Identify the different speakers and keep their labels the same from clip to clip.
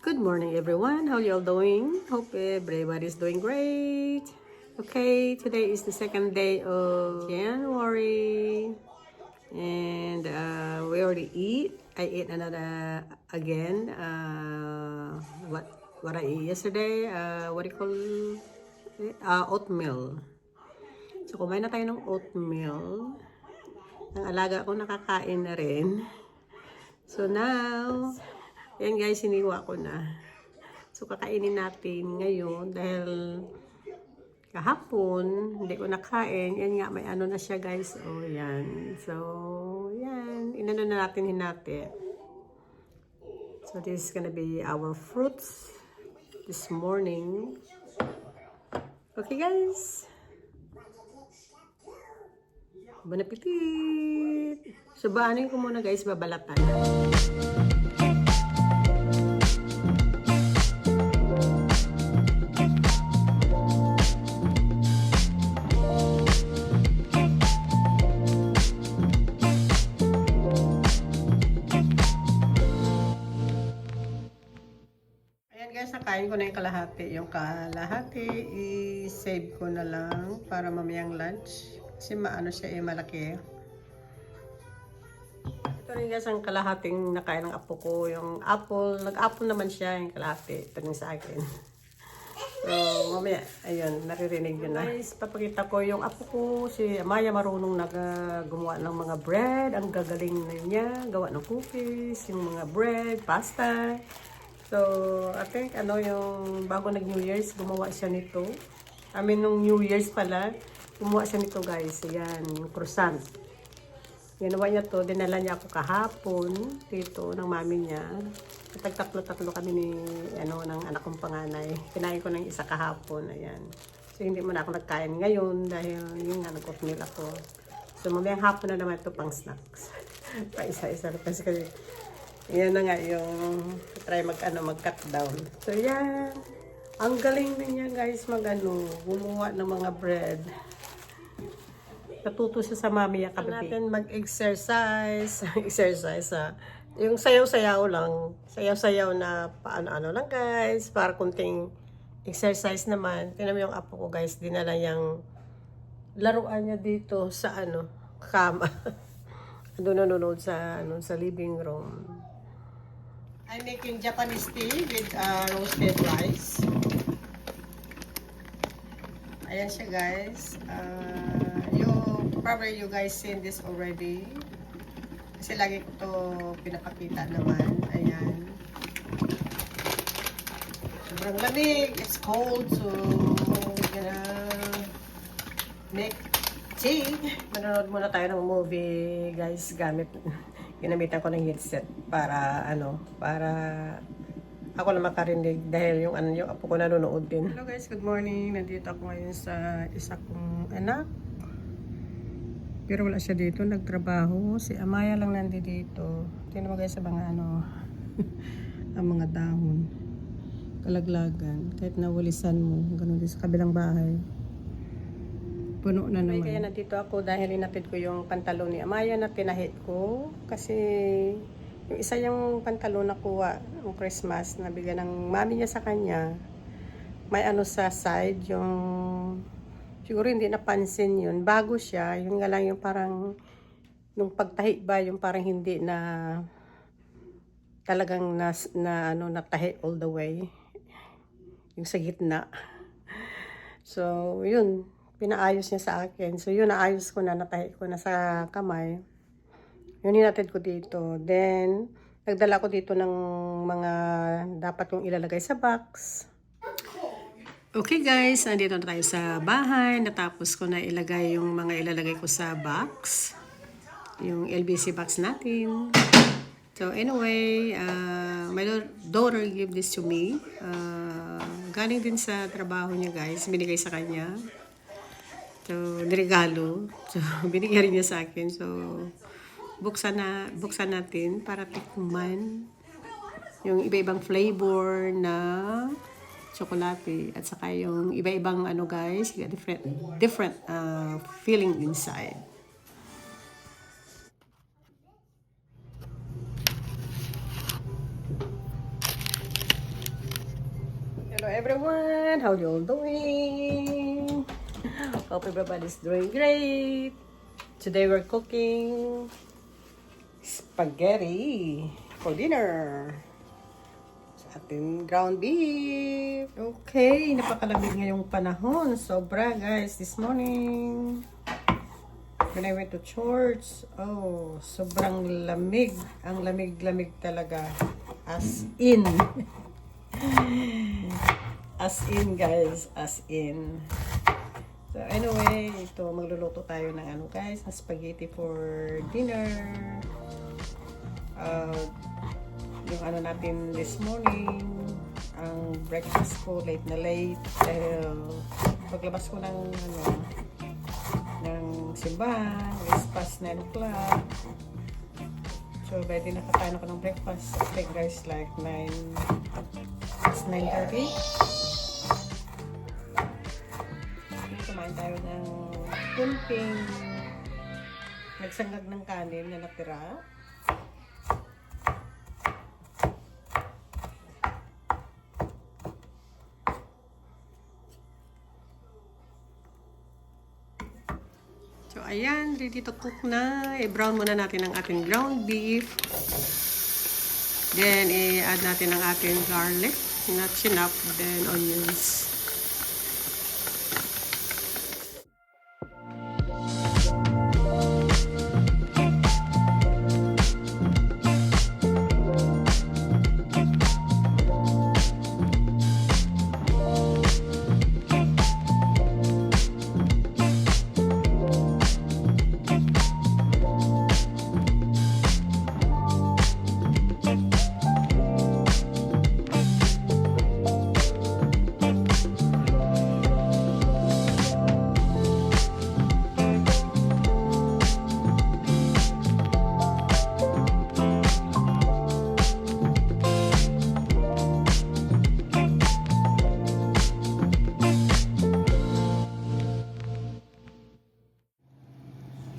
Speaker 1: Good morning, everyone. How y'all doing? Hope everybody's doing great. Okay, today is the second day of January, and we already eat. I ate another again. What I ate yesterday? What do you call it? Oatmeal. So kumain na tayo ng oatmeal. Ang alaga ko nakakain na rin. So now, yan guys, siniwa ko na. So kakainin natin ngayon dahil kahapon hindi ko nakain. Yan nga, may ano na siya guys. Oh, yan. So, yan. Inano na natin hinati. So this is gonna be our fruits this morning. Okay guys. Bon appetit! So, baanin ko muna guys, babalatan. Ayan guys, nakain ko na yung kalahati. Yung kalahati, i-save ko na lang para mamayang lunch. Kasi maano siya malaki. Ito rin guys ang kalahating nakain ng apo ko. Yung apple, nag-apple naman siya yung kalahati. Ito rin sa akin. So, mamaya, ayun, naririnig yun na. Guys, papakita ko yung apo ko. Si Amaya marunong gumawa ng mga bread. Ang gagaling na niya. Gawa ng cookies, yung mga bread, pasta. So, I think, yung bago nag-New Year's, gumawa siya nito. Nung New Year's pala, gumawa siya nito guys. Ayan, yung croissant. Ginawa niya to, dinala niya ako kahapon dito ng mami niya. Tatlo kami ng anak kong panganay. Kinain ko ng isa kahapon, ayan. So hindi mo na ako nagkain ngayon dahil yung nag-oatmeal ako. So mamayang hapon na naman ito pang snacks. Pa isa-isa na kasi yan na nga yung try mag-cut down. So yan, ang galing na niya guys gumawa ng mga bread. Natuto siya sa mami niya kabibi. Natin mag-exercise. Yung sayaw-sayaw lang. Sayaw-sayaw na paano-ano lang guys. Para kunting exercise naman. Tingnan mo yung apo ko guys. Dinala yung laruan niya dito sa kama. Doon nanonood sa living room. I'm making Japanese tea with roasted rice. Ayan siya guys. Probably you guys seen this already. Kasi lagi ko to pinapakita naman. Ayan. Sobrang lamig. It's cold. So, we're gonna make tea. Manonood muna tayo ng movie, guys. Ginamitan ko ng headset para ako na makarinig dahil yung apo ko nanonood din. Hello guys, good morning. Nandito ako ngayon sa isa kong anak. Pero wala siya dito, nagtrabaho. Si Amaya lang nandito. Tingnan mo guys sa mga ang mga dahon. Kalaglagan. Kahit nawalisan mo. Ganun din sa kabilang bahay. Puno na naman. Kaya nandito ako dahil inatid ko yung pantalon ni Amaya na tinahit ko. Kasi yung isa yung pantalon na kuha ng Christmas, nabigyan ng mami niya sa kanya. May sa side, yung siguro hindi napansin yun. Bago siya, yun nga lang yung parang nung pagtahi ba, yung parang hindi na talagang natahi all the way. Yung sa gitna. So, yun. Pinaayos niya sa akin. So, yun, naayos ko na, natahi ko na sa kamay. Yun, hinatid ko dito. Then, nagdala ko dito ng mga dapat kong ilalagay sa box. Okay guys, nandito na tayo sa bahay. Natapos ko na ilagay yung mga ilalagay ko sa box. Yung LBC box natin. So anyway, my daughter gave this to me. Galing din sa trabaho niya guys. Binigay sa kanya. So, niregalo. So, binigay rin niya sa akin. So, buksan natin para tikman yung iba-ibang flavor na chocolate at saka yung iba-ibang guys, different feeling inside. Hello everyone, how you all doing? Hope everybody's doing great. Today we're cooking spaghetti for dinner. Sa ating ground beef. Okay, napakalamig ngayong panahon. Sobra guys, this morning. When I went to church, oh, sobrang lamig. Ang lamig-lamig talaga. As in. As in guys, as in. So anyway, ito magluluto tayo ng ano guys, ng spaghetti for dinner. Yung ano natin this morning, ang breakfast ko late na late dahil paglabas ko ng ano ng simbahan, it's past 9 o'clock. So by the nakakain ako ng breakfast, I think guys like 9:30. Kumain tayo ng kunting nagsangag ng kanin na natira. So ayan, ready to cook na. I-brown muna natin ang ating ground beef. Then i-add natin ang ating garlic na chinap, then onions.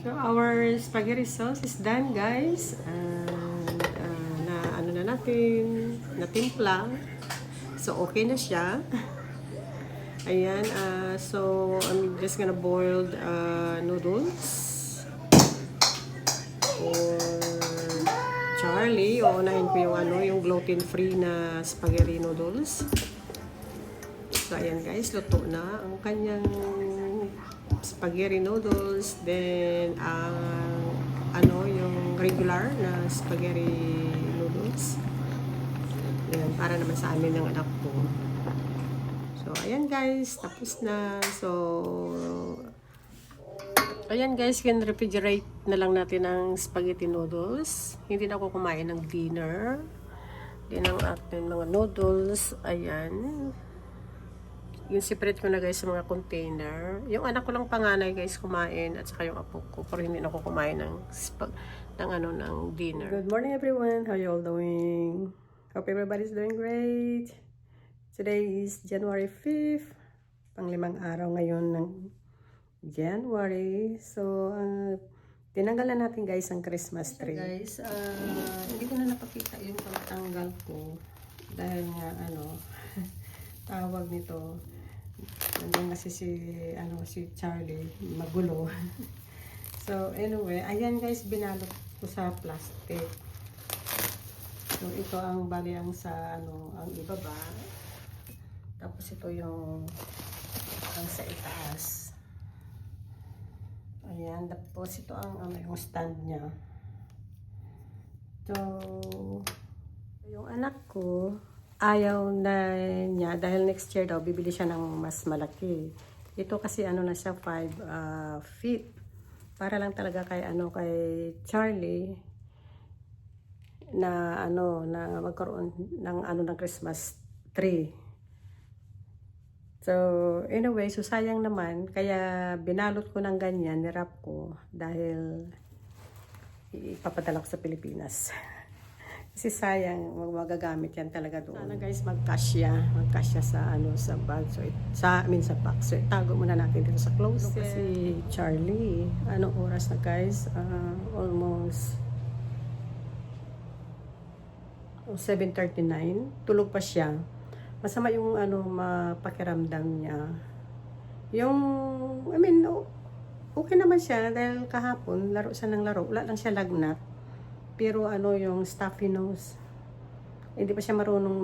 Speaker 1: So our spaghetti sauce is done guys, and na ano na natin, natimpla. So okay na siya. Ayan, so I'm just gonna boil noodles for Charlie. Uunahin ko yung ano, yung gluten-free na spaghetti noodles. So ayan guys, luto na ang kanyang spaghetti noodles, then ano yung regular na spaghetti noodles. Ayan, para naman sa amin ng anak ko. So ayan guys, tapos na. So ayan guys, refrigerate na lang natin ang spaghetti noodles. Hindi na ako kumain ng dinner. Din ang ating mga noodles. Ayan. Yung separate ko na guys sa mga container. Yung anak ko lang panganay guys kumain at saka yung apo ko. Pero hindi na ako kumain ng dinner. Good morning everyone. How you all doing? Hope everybody's doing great. Today is January 5th. Pang-5 araw ngayon ng January. So, tinanggalan natin guys ang Christmas tree. So, guys, hindi ko na napakita yung pagtanggal ko. Dahil nga ano, tawag nito. Nandun kasi si Charlie, magulo. So, anyway, ayan guys, binalot ko sa plastic. So, ito ang bali ang sa, ang ibaba. Tapos ito yung ang sa itaas. Ayan, tapos ito ang yung stand niya. So, yung anak ko, ayaw na niya dahil next year daw bibili siya ng mas malaki. Ito kasi ano na siya 5 feet. Para lang talaga kay Charlie na na magkaroon ng ng Christmas tree. So anyway, so sayang naman kaya binalot ko ng ganyan, nirap ko dahil ipapadala ko sa Pilipinas. Kasi sayang, magagamit yan talaga doon. Sana guys, magkasya sa sa bag. So sa box. So itago muna natin dito sa closet. Kasi Charlie, anong oras na guys? Almost 7:39. Tulog pa siya. masama yung mapakiramdam niya. Yung, I mean, okay naman siya dahil kahapon, laro siya ng laro. Wala lang siya lagnat. Pero yung stuffy nose. Hindi pa siya marunong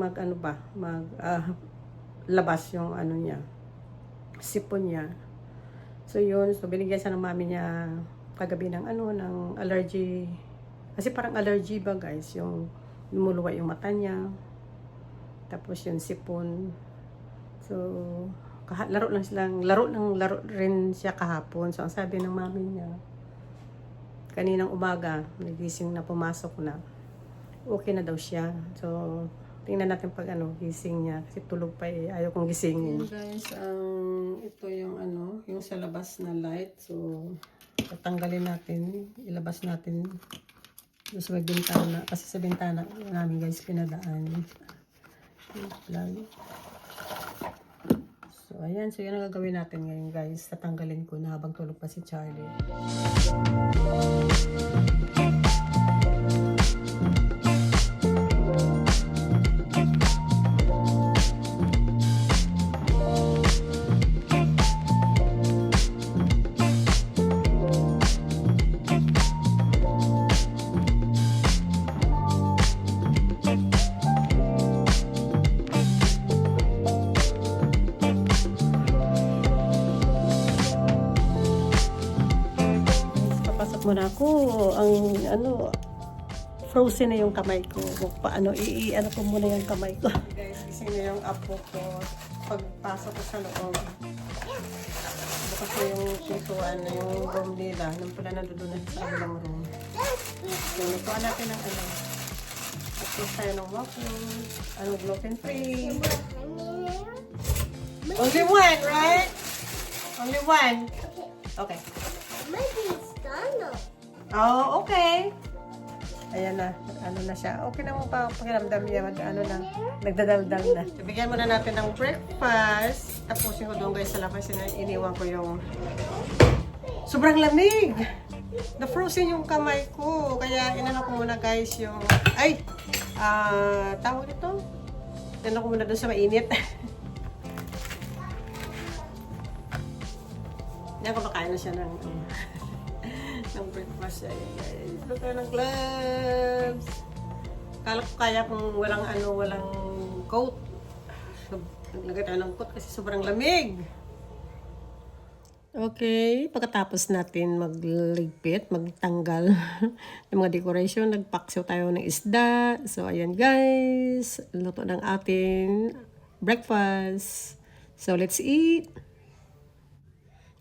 Speaker 1: labas yung niya, sipon niya. So yun, so binigyan siya ng mami niya kagabi ng ng allergy. Kasi parang allergy ba guys, yung lumuluwa yung mata niya. Tapos yung sipon. So, laro rin siya kahapon. So, ang sabi ng mami niya, kaninang umaga, nagising na, pumasok na. Okay na daw siya. So, tingnan natin pag gising niya. Kasi tulog pa eh. Ayaw kong gisingin. Guys, ito yung yung sa labas na light. So, tatanggalin natin. Ilabas natin. Doon sa bintana. Kasi sa bintana namin guys, pinadaan. So, ayan. So, yan ang gagawin natin ngayon guys. Tatanggalin ko na habang tulog pa si Charlie. Muna ako ang frozen na yung kamay ko. Paano ko muna yung kamay ko. Guys, gising na yung apo ko. Pagpasok ko sa loob. Bukas na yung pintuan na yung room nila. Nang pala nandoon na sa kabilang room. So, nagkuhan natin ng tapos tayo ng waffles. Gluten free. Only one, right? Only one. Okay. Oh, okay. Ayan na. Na siya. Okay na mo pa pakiramdam niya. Nagdadaldal na. Bigyan muna natin ng breakfast. Tapusin ko doon guys sa labas. Iniwan ko yung sobrang lamig. Na-frozen yung kamay ko. Kaya inano ko muna guys yung tawag ito. Inano ko muna doon sa mainit. Yan, kumakain na siya ng breakfast. Ayan guys. Look at ng gloves. Kala ko kaya kung walang coat. So, naglagay tayo ng coat kasi sobrang lamig. Okay, pagkatapos natin magligpit, magtanggal ng mga decoration, nagpaksiw tayo ng isda. So, ayan guys. Luto ng ating breakfast. So, let's eat.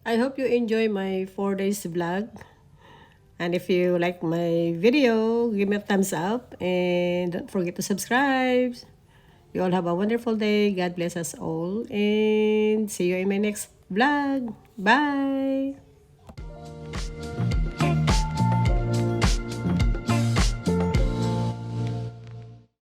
Speaker 1: I hope you enjoy my 4 days vlog. And if you like my video, give me a thumbs up. And don't forget to subscribe. You all have a wonderful day. God bless us all. And see you in my next vlog. Bye!